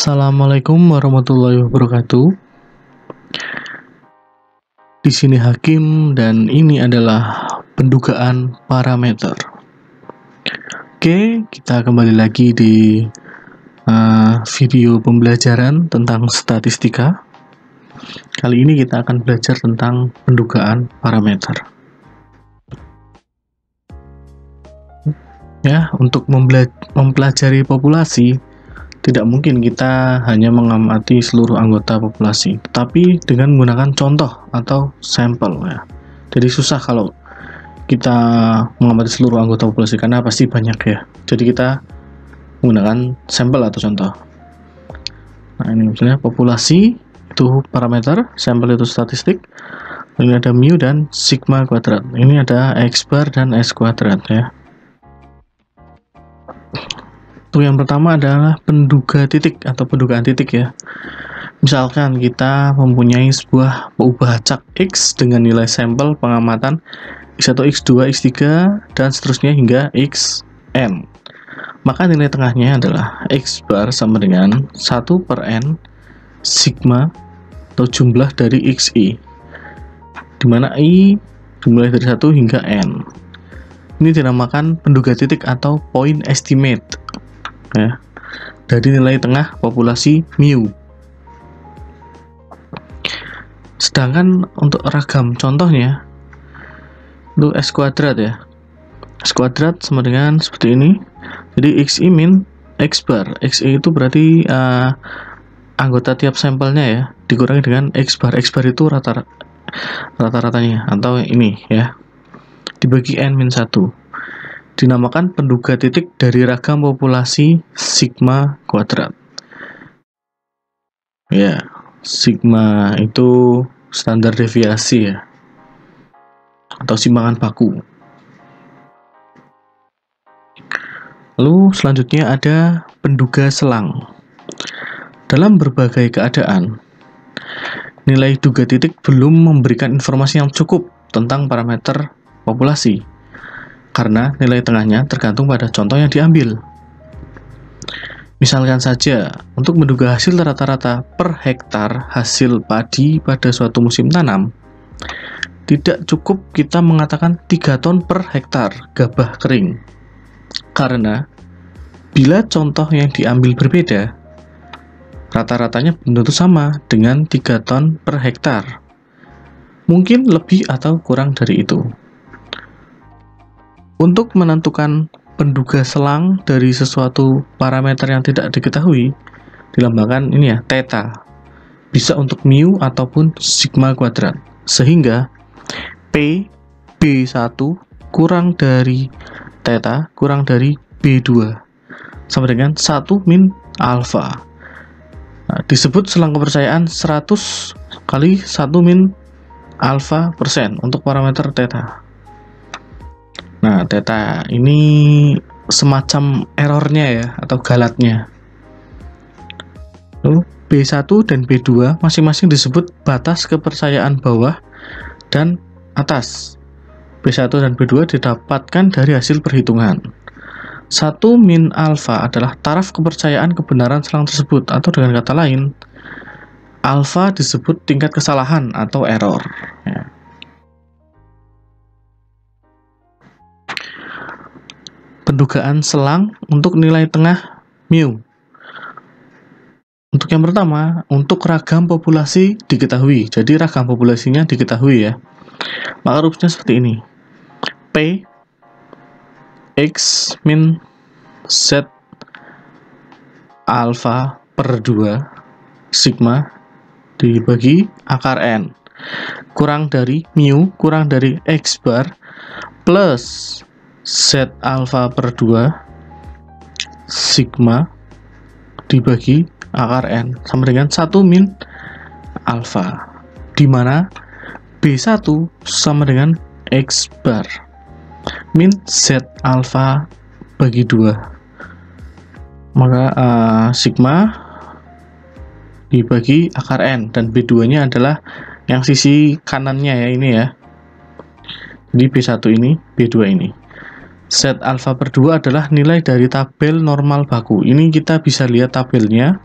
Assalamualaikum warahmatullahi wabarakatuh. Di sini Hakim dan ini adalah pendugaan parameter. Oke, kita kembali lagi di video pembelajaran tentang statistika. Kali ini kita akan belajar tentang pendugaan parameter. Ya, untuk mempelajari populasi tidak mungkin kita hanya mengamati seluruh anggota populasi, tetapi dengan menggunakan contoh atau sampel ya. Jadi susah kalau kita mengamati seluruh anggota populasi karena pasti banyak ya. Jadi kita menggunakan sampel atau contoh. Nah, ini misalnya populasi itu parameter, sampel itu statistik. Ini ada mu dan sigma kuadrat. Ini ada x bar dan s kuadrat ya. Untuk yang pertama adalah penduga titik atau pendugaan titik ya. Misalkan kita mempunyai sebuah peubah acak X dengan nilai sampel pengamatan X1, X2, X3 dan seterusnya hingga Xn. Maka nilai tengahnya adalah X bar sama dengan 1/n sigma atau jumlah dari Xi, dimana I dimulai dari 1 hingga n. Ini dinamakan penduga titik atau point estimate ya, dari nilai tengah populasi mu. Sedangkan untuk ragam contohnya itu s kuadrat ya. S kuadrat sama dengan seperti ini. Jadi Xi min x bar. Xi itu berarti anggota tiap sampelnya ya, dikurangi dengan x bar. X bar itu rata-ratanya atau ini ya, dibagi n min 1. Dinamakan penduga titik dari ragam populasi sigma kuadrat. Ya, sigma itu standar deviasi ya, atau simpangan baku. Lalu selanjutnya ada penduga selang. Dalam berbagai keadaan, nilai duga titik belum memberikan informasi yang cukup tentang parameter populasi, karena nilai tengahnya tergantung pada contoh yang diambil. Misalkan saja, untuk menduga hasil rata-rata per hektar hasil padi pada suatu musim tanam, tidak cukup kita mengatakan 3 ton per hektar gabah kering. Karena, bila contoh yang diambil berbeda, rata-ratanya belum tentu sama dengan 3 ton per hektar. Mungkin lebih atau kurang dari itu. Untuk menentukan penduga selang dari sesuatu parameter yang tidak diketahui, dilambangkan ini ya, theta. Bisa untuk mu ataupun sigma kuadrat. Sehingga P B1 kurang dari theta kurang dari B2 sama dengan 1 min alfa. Nah, disebut selang kepercayaan 100 kali 1 min alfa persen untuk parameter theta. Nah, theta ini semacam errornya ya, atau galatnya. Lalu B1 dan B2 masing-masing disebut batas kepercayaan bawah dan atas. B1 dan B2 didapatkan dari hasil perhitungan. 1 min alfa adalah taraf kepercayaan kebenaran selang tersebut, atau dengan kata lain, alfa disebut tingkat kesalahan atau error ya. Pendugaan selang untuk nilai tengah mu. Untuk yang pertama, untuk ragam populasi diketahui. Jadi ragam populasinya diketahui ya. Maka rumusnya seperti ini. P X min Z alfa per 2 sigma dibagi akar n kurang dari mu kurang dari X bar plus Z alfa per 2 sigma dibagi akar n sama dengan 1 min alfa, di mana B1 sama dengan X bar min Z alfa bagi 2. Maka sigma dibagi akar n, dan B2 nya adalah yang sisi kanannya ya, ini ya. Jadi B1 ini, B2 ini. Z alfa per 2 adalah nilai dari tabel normal baku. Ini kita bisa lihat tabelnya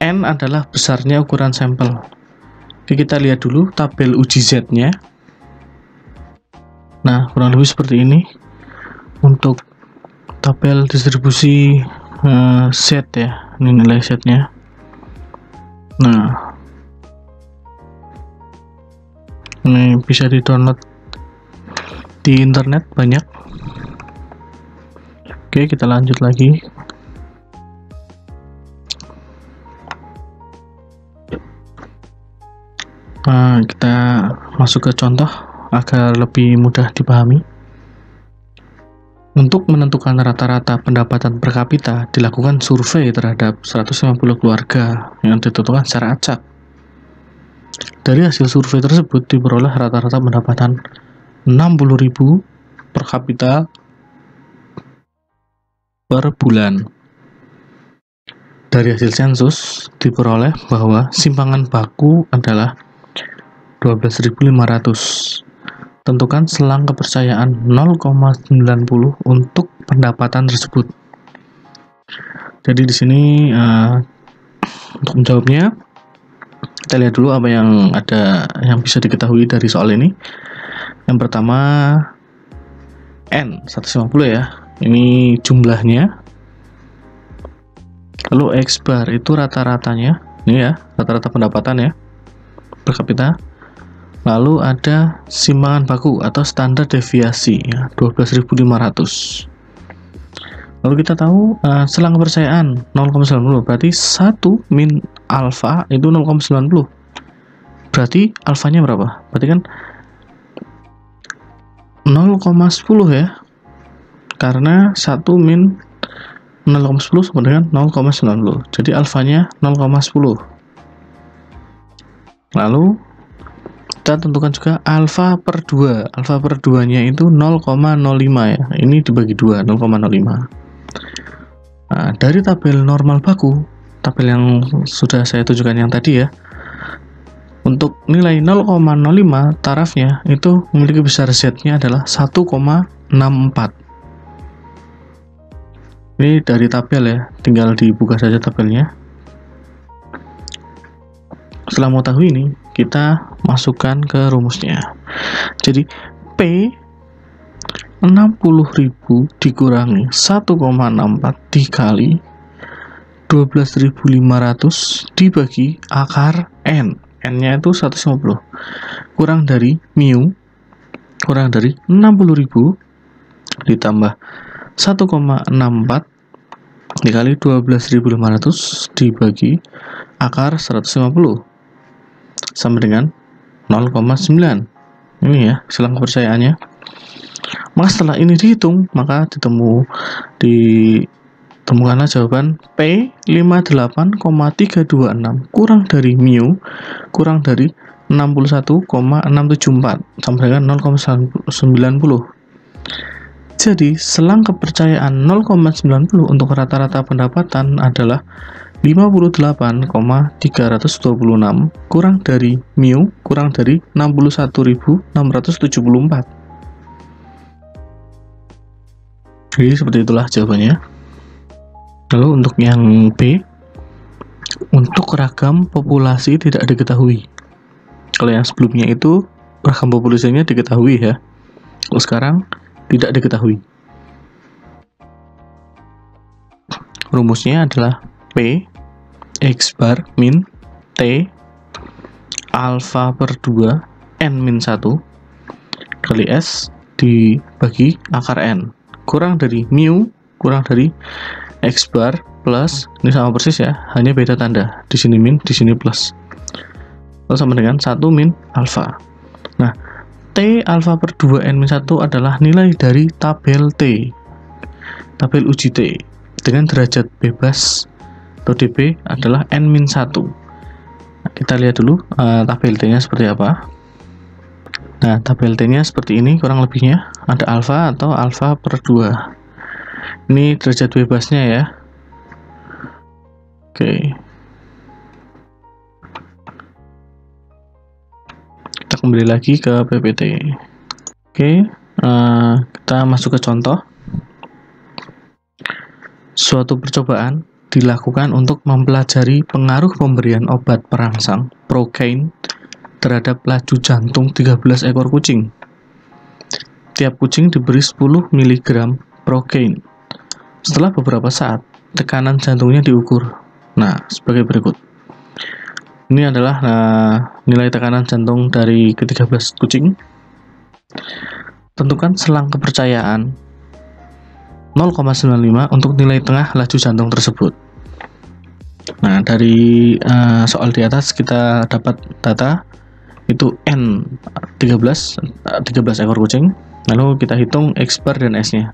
N adalah besarnya ukuran sampel. Oke, kita lihat dulu tabel uji Z-nya. Nah, kurang lebih seperti ini untuk tabel distribusi Z ya. Ini nilai Z-nya. Nah, ini bisa di-download di internet banyak. Oke, kita lanjut lagi. Nah, kita masuk ke contoh agar lebih mudah dipahami. Untuk menentukan rata-rata pendapatan per kapita, dilakukan survei terhadap 150 keluarga yang ditentukan secara acak. Dari hasil survei tersebut diperoleh rata-rata pendapatan 60.000 per kapita per bulan. Dari hasil sensus diperoleh bahwa simpangan baku adalah 12.500. Tentukan selang kepercayaan 0,90 untuk pendapatan tersebut. Jadi di sini untuk menjawabnya, kita lihat dulu apa yang bisa diketahui dari soal ini. Yang pertama, N 150 ya. Ini jumlahnya. Lalu X bar itu rata-ratanya. Ini ya, rata-rata pendapatan ya per kapita. Lalu ada simpangan baku atau standar deviasi ya, 12.500. Lalu kita tahu selang kepercayaan 0,90, berarti 1 min alfa itu 0,90. Berarti alfanya berapa? Berarti kan 0,10 ya. Karena 1 min 0,10 sama dengan 0,90. Jadi alfanya 0,10. Lalu kita tentukan juga alfa per 2. Alfa per 2-nya itu 0,05 ya. Ini dibagi 2, 0,05. Nah, dari tabel normal baku, tabel yang sudah saya tunjukkan yang tadi ya, untuk nilai 0,05 tarafnya itu memiliki besar Z-nya adalah 1,64. Ini dari tabel ya, tinggal dibuka saja tabelnya. Setelah mengetahui ini, kita masukkan ke rumusnya. Jadi P 60.000 dikurangi 1,64 dikali 12.500 dibagi akar N. N-nya itu 150. Kurang dari mu, kurang dari 60.000 ditambah 1,64 dikali 12.500 dibagi akar 150 sama dengan 0,9. Ini ya selang kepercayaannya. Maka setelah ini dihitung, maka ditemukanlah jawaban P 58,326 kurang dari mu kurang dari 61,674 sama dengan 0,90. Jadi selang kepercayaan 0,90 untuk rata-rata pendapatan adalah 58,326 kurang dari mu kurang dari 61.674. Jadi seperti itulah jawabannya. Lalu untuk yang B, untuk ragam populasi tidak diketahui. Kalau yang sebelumnya itu ragam populasinya diketahui ya. Kalau sekarang tidak diketahui. Rumusnya adalah P X bar min T alfa per 2 N min 1 kali S dibagi akar N kurang dari mu kurang dari X bar plus, ini sama persis ya, hanya beda tanda, di sini min, di sini plus, lalu sama dengan 1 min alfa. Nah, T alfa per 2 N min 1 adalah nilai dari tabel T, tabel uji T dengan derajat bebas atau dB adalah N-1. Nah, kita lihat dulu tabel T-nya seperti apa. Nah, tabel T-nya seperti ini kurang lebihnya. Ada alfa atau alfa per 2. Ini derajat bebasnya ya. Oke. Kita kembali lagi ke PPT. Oke, kita masuk ke contoh. Suatu percobaan dilakukan untuk mempelajari pengaruh pemberian obat perangsang Procaine terhadap laju jantung 13 ekor kucing. Tiap kucing diberi 10 mg Procaine. Setelah beberapa saat, tekanan jantungnya diukur. Nah, sebagai berikut. Ini adalah nilai tekanan jantung dari ke-13 kucing. Tentukan selang kepercayaan 0,95 untuk nilai tengah laju jantung tersebut. Nah, dari soal di atas kita dapat data itu N 13 ekor kucing. Lalu kita hitung X bar dan S-nya.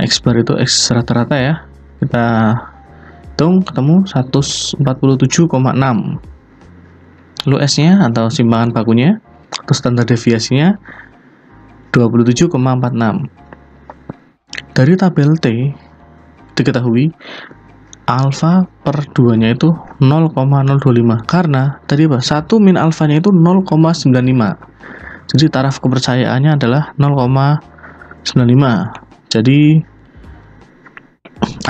X bar itu X rata-rata ya. Kita hitung ketemu 147,6. Lalu S-nya atau simpangan bakunya atau standar deviasinya 27,46. Dari tabel T diketahui alfa per 2-nya itu 0,025 karena tadi apa? 1 min alfanya itu 0,95. Jadi taraf kepercayaannya adalah 0,95. Jadi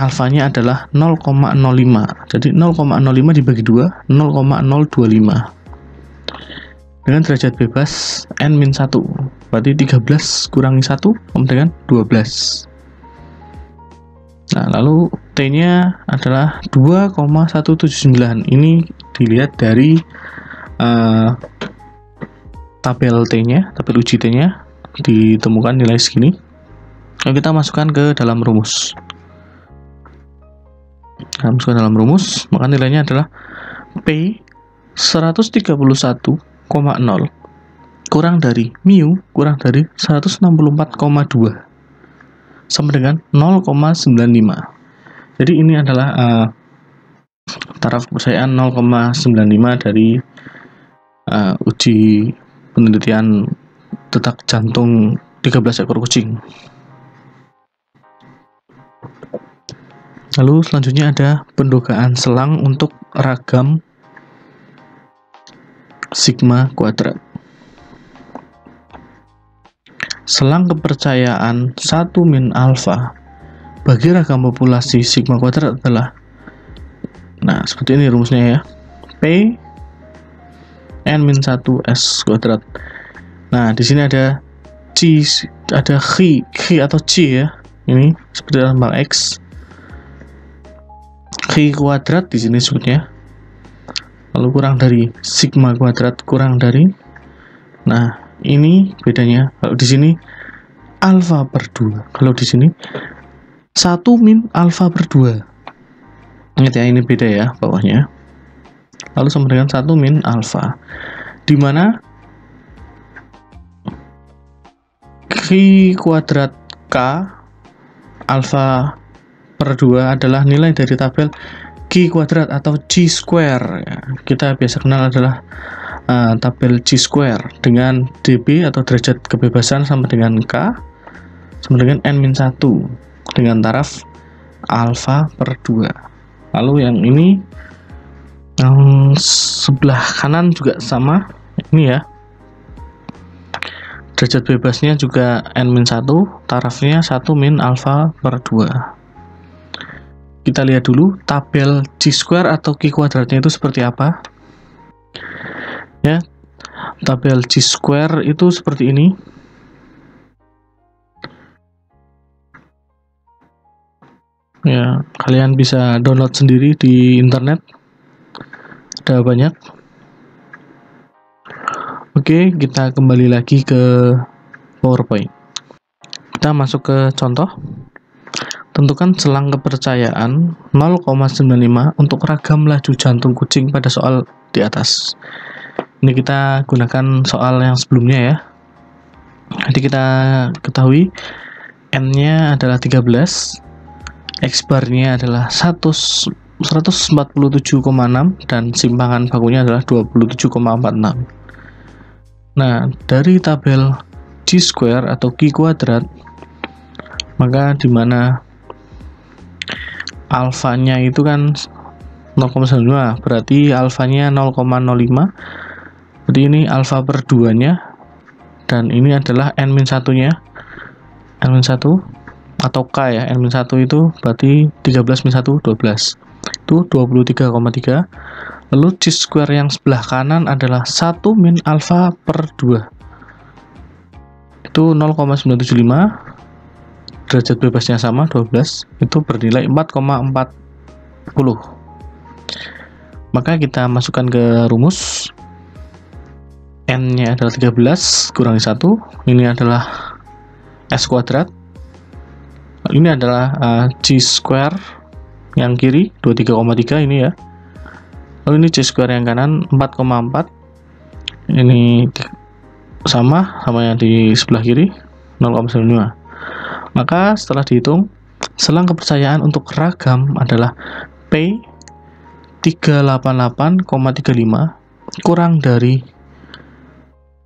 alfanya adalah 0,05. Jadi 0,05 dibagi 2, 0,025. Dengan derajat bebas N-1, berarti 13 kurangi 1 sama dengan 12. Nah, lalu T-nya adalah 2,179. Ini dilihat dari tabel T-nya, tabel uji T-nya ditemukan nilai segini. Lalu kita masukkan ke dalam rumus. Kita masukkan dalam rumus, maka nilainya adalah P 131,0 kurang dari mu kurang dari 164,2 sama dengan 0,95. Jadi ini adalah taraf kepercayaan 0,95 dari uji penelitian detak jantung 13 ekor kucing. Lalu selanjutnya ada pendogaan selang untuk ragam sigma kuadrat. Selang kepercayaan 1 min alfa bagi ragam populasi sigma kuadrat adalah, nah seperti ini rumusnya ya, P N-1 S kuadrat. Nah di sini ada C, ada X atau C ya, ini seperti dalam bang X, X kuadrat di sini sebutnya. Lalu kurang dari sigma kuadrat kurang dari, nah ini bedanya. Kalau di sini alfa per 2, kalau di sini 1 min alfa per 2. Ingat ya, ini beda ya bawahnya. Lalu sama dengan 1 min alfa, di mana Q kuadrat K alfa per 2 adalah nilai dari tabel Q kuadrat atau G square ya. Kita biasa kenal adalah tabel G square dengan dB atau derajat kebebasan sama dengan K sama dengan N-1 dengan taraf alfa per 2. Lalu yang ini, yang sebelah kanan juga sama, ini ya, derajat bebasnya juga N-1, tarafnya 1 min alfa per 2. Kita lihat dulu tabel G square atau Q kuadratnya itu seperti apa. Ya, tabel G square itu seperti ini. Ya, kalian bisa download sendiri di internet. Ada banyak. Oke, kita kembali lagi ke PowerPoint. Kita masuk ke contoh. Tentukan selang kepercayaan 0,95 untuk ragam laju jantung kucing pada soal di atas. Ini kita gunakan soal yang sebelumnya ya. Jadi kita ketahui N-nya adalah 13, X bar-nya adalah 147,6 dan simpangan bakunya adalah 27,46. Nah, dari tabel G square atau Q kuadrat, maka di mana alfanya itu kan 0,95, berarti alfanya 0,05. Jadi ini alfa per 2-nya, dan ini adalah N-1-nya. N-1 atau K ya, N-1 itu berarti 13 min 1, 12. itu 23,3. Lalu chi-square yang sebelah kanan adalah 1 min alfa per 2, itu 0,975. Derajat bebasnya sama 12, itu bernilai 4,40. Maka kita masukkan ke rumus. N nya adalah 13 kurangi 1, ini adalah S kuadrat, ini adalah chi square yang kiri 23,3 ini ya. Lalu ini chi square yang kanan 4,4, ini sama yang di sebelah kiri 0,95. Maka setelah dihitung, selang kepercayaan untuk ragam adalah P 388,35 kurang dari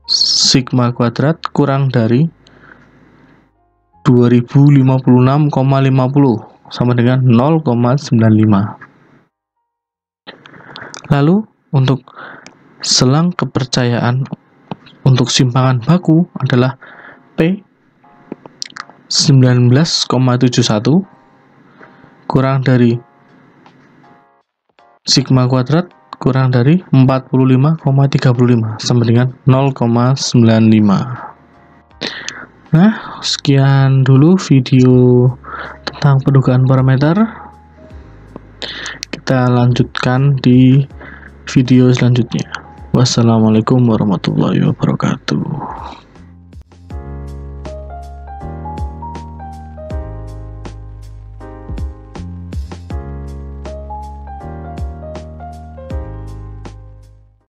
sigma kuadrat kurang dari 2056,50 sama dengan 0,95. Lalu untuk selang kepercayaan untuk simpangan baku adalah P 19,71 kurang dari sigma kuadrat kurang dari 45,35 sama dengan 0,95. Nah, sekian dulu video tentang pendugaan parameter. Kita lanjutkan di video selanjutnya. Wassalamualaikum warahmatullahi wabarakatuh.